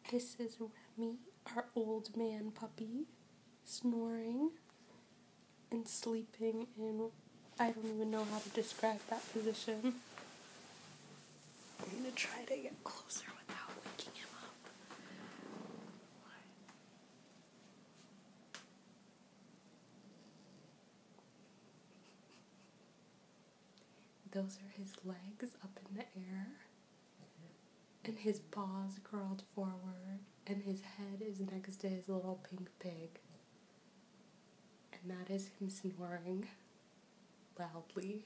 This is Remi, our old man puppy, snoring and sleeping in, I don't even know how to describe that position. I'm going to try to get closer without waking him up. Those are his legs up in the air, and his paws curled forward, and his head is next to his little pink pig. And that is him snoring loudly.